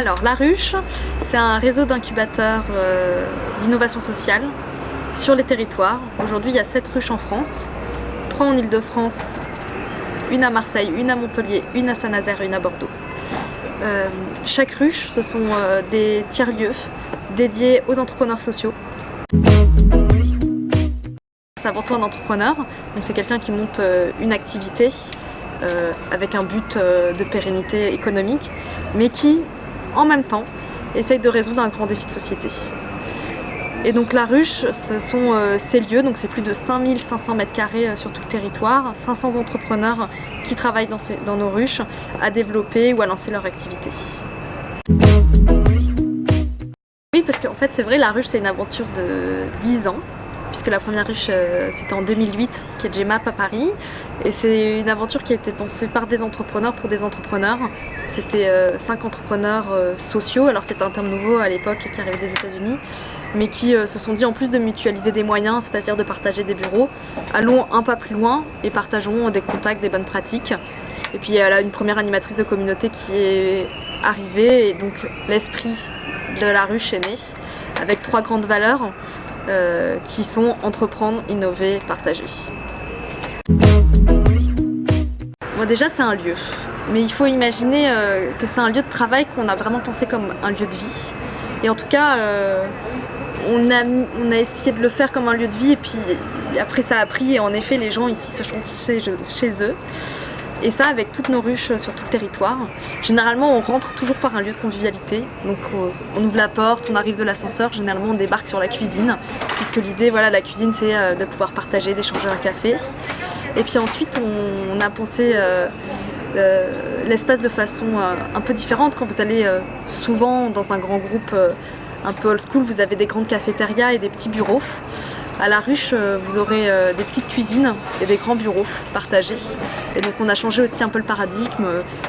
Alors, La Ruche, c'est un réseau d'incubateurs d'innovation sociale sur les territoires. Aujourd'hui, il y a 7 ruches en France, 3 en Île-de-France, une à Marseille, une à Montpellier, une à Saint-Nazaire et une à Bordeaux. Chaque ruche, ce sont des tiers-lieux dédiés aux entrepreneurs sociaux. C'est avant tout un entrepreneur, donc c'est quelqu'un qui monte une activité avec un but de pérennité économique, mais qui, en même temps, essaye de résoudre un grand défi de société. Et donc La Ruche, ce sont ces lieux, donc c'est plus de 5500 m² sur tout le territoire, 500 entrepreneurs qui travaillent dans nos ruches à développer ou à lancer leur activité. Oui, parce qu'en fait c'est vrai, La Ruche c'est une aventure de 10 ans, puisque la première ruche c'était en 2008, qui est GEMAP à Paris, et c'est une aventure qui a été pensée par des entrepreneurs pour des entrepreneurs. C'était 5 entrepreneurs sociaux, alors c'était un terme nouveau à l'époque qui arrivait des États-Unis, mais qui se sont dit en plus de mutualiser des moyens, c'est-à-dire de partager des bureaux, allons un pas plus loin et partageons des contacts, des bonnes pratiques. Et puis il y a là une première animatrice de communauté qui est arrivée, et donc l'esprit de La Ruche est né, avec 3 grandes valeurs qui sont entreprendre, innover, partager. Bon, déjà c'est un lieu, mais il faut imaginer que c'est un lieu de travail qu'on a vraiment pensé comme un lieu de vie. Et en tout cas, on a essayé de le faire comme un lieu de vie, et puis après ça a pris, et en effet les gens ici se sentent chez eux. Et ça avec toutes nos ruches sur tout le territoire. Généralement on rentre toujours par un lieu de convivialité, donc on ouvre la porte, on arrive de l'ascenseur, généralement on débarque sur la cuisine, puisque l'idée, voilà, la cuisine c'est de pouvoir partager, d'échanger un café. Et puis ensuite on a pensé l'espace de façon un peu différente. Quand vous allez souvent dans un grand groupe un peu old school, vous avez des grandes cafétérias et des petits bureaux. À La Ruche, vous aurez des petites cuisines et des grands bureaux partagés. Et donc on a changé aussi un peu le paradigme.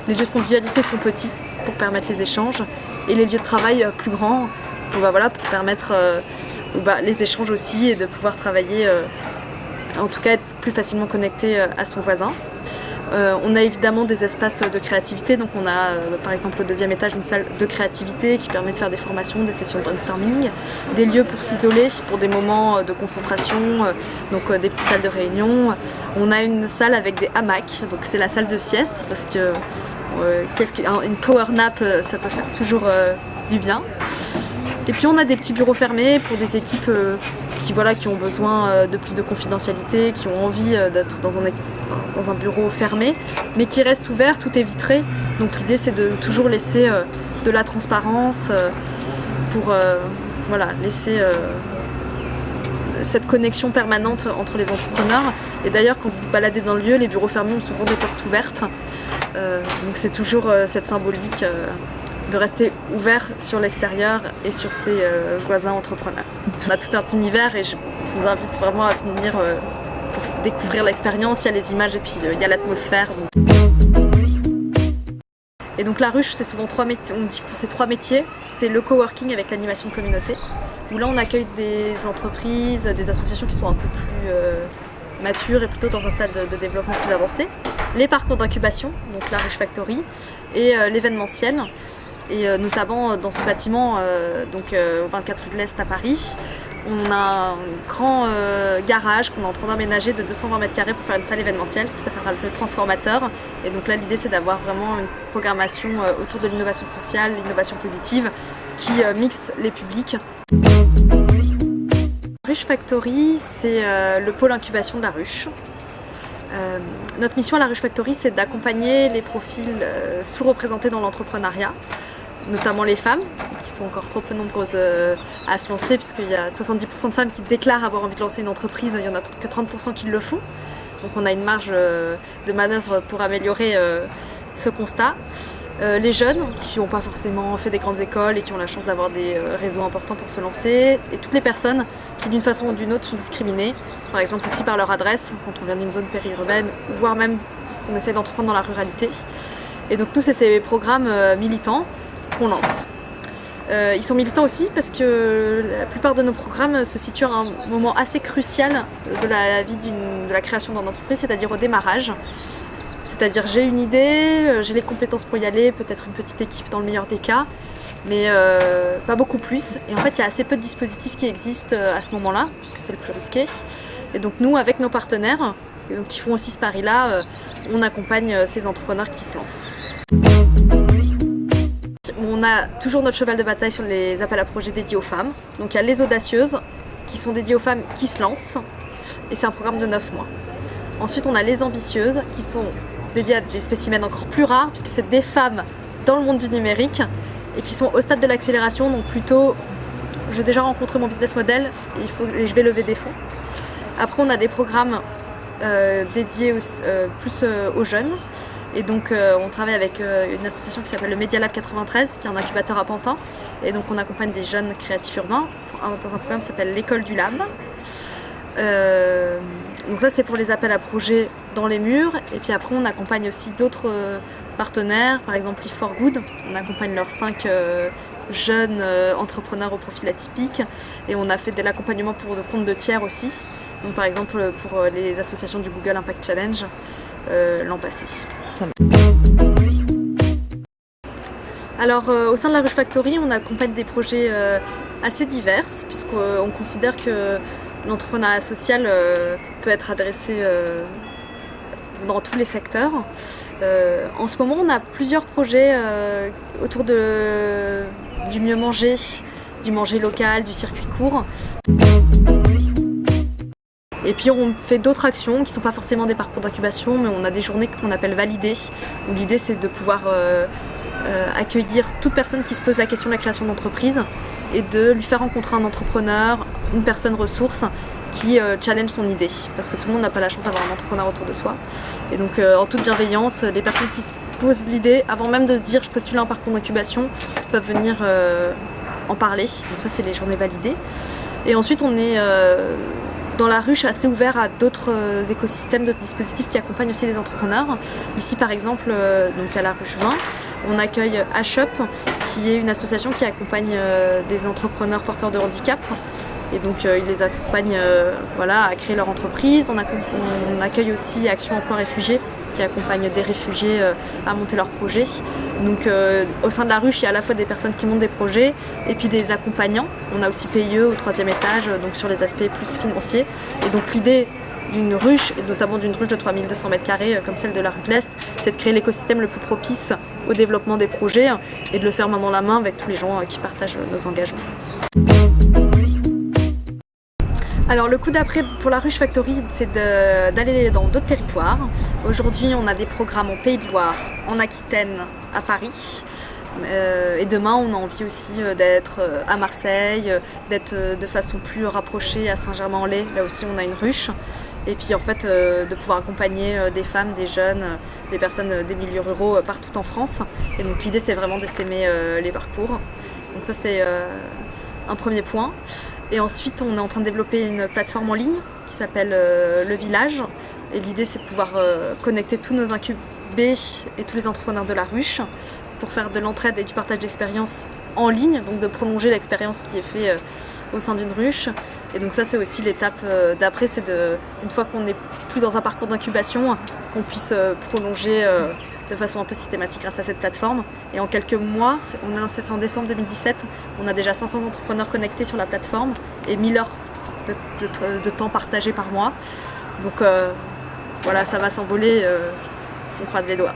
Les lieux de convivialité sont petits pour permettre les échanges, et les lieux de travail plus grands pour permettre les échanges aussi, et de pouvoir travailler, en tout cas être plus facilement connecté à son voisin. On a évidemment des espaces de créativité, donc on a par exemple au 2e étage une salle de créativité qui permet de faire des formations, des sessions de brainstorming, des lieux pour s'isoler pour des moments de concentration, donc des petites salles de réunion. On a une salle avec des hamacs, donc c'est la salle de sieste, parce que une power nap ça peut faire toujours du bien. Et puis on a des petits bureaux fermés pour des équipes qui ont besoin de plus de confidentialité, qui ont envie d'être dans un bureau fermé, mais qui reste ouvert, tout est vitré. Donc l'idée c'est de toujours laisser de la transparence pour laisser cette connexion permanente entre les entrepreneurs. Et d'ailleurs quand vous vous baladez dans le lieu, les bureaux fermés ont souvent des portes ouvertes. Donc c'est toujours cette symbolique de rester ouvert sur l'extérieur et sur ses voisins entrepreneurs. On a tout un univers, et je vous invite vraiment à venir pour découvrir l'expérience. Il y a les images et puis il y a l'atmosphère. Et donc La Ruche, c'est souvent 3 métiers. On dit que c'est 3 métiers. C'est le coworking avec l'animation de communauté, où là on accueille des entreprises, des associations qui sont un peu plus matures et plutôt dans un stade de développement plus avancé. Les parcours d'incubation, donc La Ruche Factory, et l'événementiel. Et notamment dans ce bâtiment, au 24 rue de l'Est à Paris, on a un grand garage qu'on est en train d'aménager de 220 m² pour faire une salle événementielle qui s'appellera le Transformateur. Et donc là l'idée c'est d'avoir vraiment une programmation autour de l'innovation sociale, l'innovation positive, qui mixe les publics. Ruche Factory, c'est le pôle incubation de La Ruche. Notre mission à La Ruche Factory, c'est d'accompagner les profils sous-représentés dans l'entrepreneuriat, notamment les femmes, qui sont encore trop peu nombreuses à se lancer, puisqu'il y a 70% de femmes qui déclarent avoir envie de lancer une entreprise, il n'y en a que 30% qui le font. Donc on a une marge de manœuvre pour améliorer ce constat. Les jeunes, qui n'ont pas forcément fait des grandes écoles et qui ont la chance d'avoir des réseaux importants pour se lancer, et toutes les personnes qui d'une façon ou d'une autre sont discriminées, par exemple aussi par leur adresse, quand on vient d'une zone périurbaine, voire même qu'on essaie d'entreprendre dans la ruralité. Et donc nous, c'est ces programmes militants qu'on lance. Ils sont militants aussi parce que la plupart de nos programmes se situent à un moment assez crucial de la vie de la création d'une entreprise, c'est-à-dire au démarrage. C'est-à-dire j'ai une idée, j'ai les compétences pour y aller, peut-être une petite équipe dans le meilleur des cas, mais pas beaucoup plus. Et en fait, il y a assez peu de dispositifs qui existent à ce moment-là, puisque c'est le plus risqué. Et donc nous, avec nos partenaires, qui font aussi ce pari-là, on accompagne ces entrepreneurs qui se lancent. On a toujours notre cheval de bataille sur les appels à projets dédiés aux femmes. Donc il y a les audacieuses, qui sont dédiées aux femmes qui se lancent, et c'est un programme de 9 mois. Ensuite, on a les ambitieuses, qui sont dédiées à des spécimens encore plus rares, puisque c'est des femmes dans le monde du numérique, et qui sont au stade de l'accélération, donc plutôt, j'ai déjà rencontré mon business model, et je vais lever des fonds. Après, on a des programmes dédiés aux jeunes, et donc on travaille avec une association qui s'appelle le Media Lab 93, qui est un incubateur à Pantin, et donc on accompagne des jeunes créatifs urbains dans un programme qui s'appelle l'école du lab. Donc ça, c'est pour les appels à projets dans les murs, et puis après on accompagne aussi d'autres partenaires, par exemple Live for Good, on accompagne leurs 5 jeunes entrepreneurs au profil atypique, et on a fait de l'accompagnement pour le compte de tiers aussi, donc par exemple pour les associations du Google Impact Challenge l'an passé. Alors au sein de la Ruche Factory, on accompagne des projets assez divers, puisqu'on considère que l'entrepreneuriat social peut être adressé dans tous les secteurs. En ce moment, on a plusieurs projets autour du mieux manger, du manger local, du circuit court. Et puis on fait d'autres actions qui ne sont pas forcément des parcours d'incubation, mais on a des journées qu'on appelle validées, où l'idée c'est de pouvoir accueillir toute personne qui se pose la question de la création d'entreprise et de lui faire rencontrer un entrepreneur, une personne ressource qui challenge son idée, parce que tout le monde n'a pas la chance d'avoir un entrepreneur autour de soi. Et donc en toute bienveillance, les personnes qui se posent l'idée, avant même de se dire je postule un parcours d'incubation, peuvent venir en parler. Donc ça, c'est les journées validées. Et ensuite on est dans la ruche assez ouvert à d'autres écosystèmes, d'autres dispositifs qui accompagnent aussi les entrepreneurs. Ici par exemple, donc à la ruche 20, on accueille HUP, qui est une association qui accompagne des entrepreneurs porteurs de handicap. Et donc ils les accompagnent à créer leur entreprise. On accueille aussi Action Emploi Réfugiés, qui accompagne des réfugiés à monter leurs projets. Donc au sein de la ruche, il y a à la fois des personnes qui montent des projets et puis des accompagnants. On a aussi PIE au 3e étage, donc sur les aspects plus financiers. Et donc l'idée d'une ruche, et notamment d'une ruche de 3200 m² comme celle de la rue de l'Est, c'est de créer l'écosystème le plus propice au développement des projets et de le faire main dans la main avec tous les gens qui partagent nos engagements. Alors le coup d'après pour la Ruche Factory, c'est d'aller dans d'autres territoires. Aujourd'hui, on a des programmes en Pays de Loire, en Aquitaine, à Paris. Et demain, on a envie aussi d'être à Marseille, d'être de façon plus rapprochée à Saint-Germain-en-Laye. Là aussi, on a une ruche. Et puis en fait, de pouvoir accompagner des femmes, des jeunes, des personnes des milieux ruraux partout en France. Et donc l'idée, c'est vraiment de s'aimer les parcours. Donc ça, c'est un premier point. Et ensuite, on est en train de développer une plateforme en ligne qui s'appelle Le Village. Et l'idée, c'est de pouvoir connecter tous nos incubés et tous les entrepreneurs de la ruche pour faire de l'entraide et du partage d'expériences en ligne, donc de prolonger l'expérience qui est faite au sein d'une ruche. Et donc ça, c'est aussi l'étape d'après, c'est une fois qu'on n'est plus dans un parcours d'incubation, qu'on puisse prolonger de façon un peu systématique grâce à cette plateforme. Et en quelques mois, on a lancé ça en décembre 2017, on a déjà 500 entrepreneurs connectés sur la plateforme et 1000 heures de temps partagé par mois. Donc voilà, ça va s'envoler, on croise les doigts.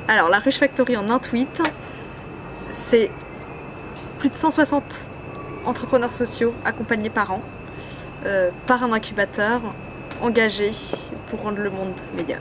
Alors la Ruche Factory en un tweet, c'est plus de 160 entrepreneurs sociaux accompagnés par an, par un incubateur engagé pour rendre le monde meilleur.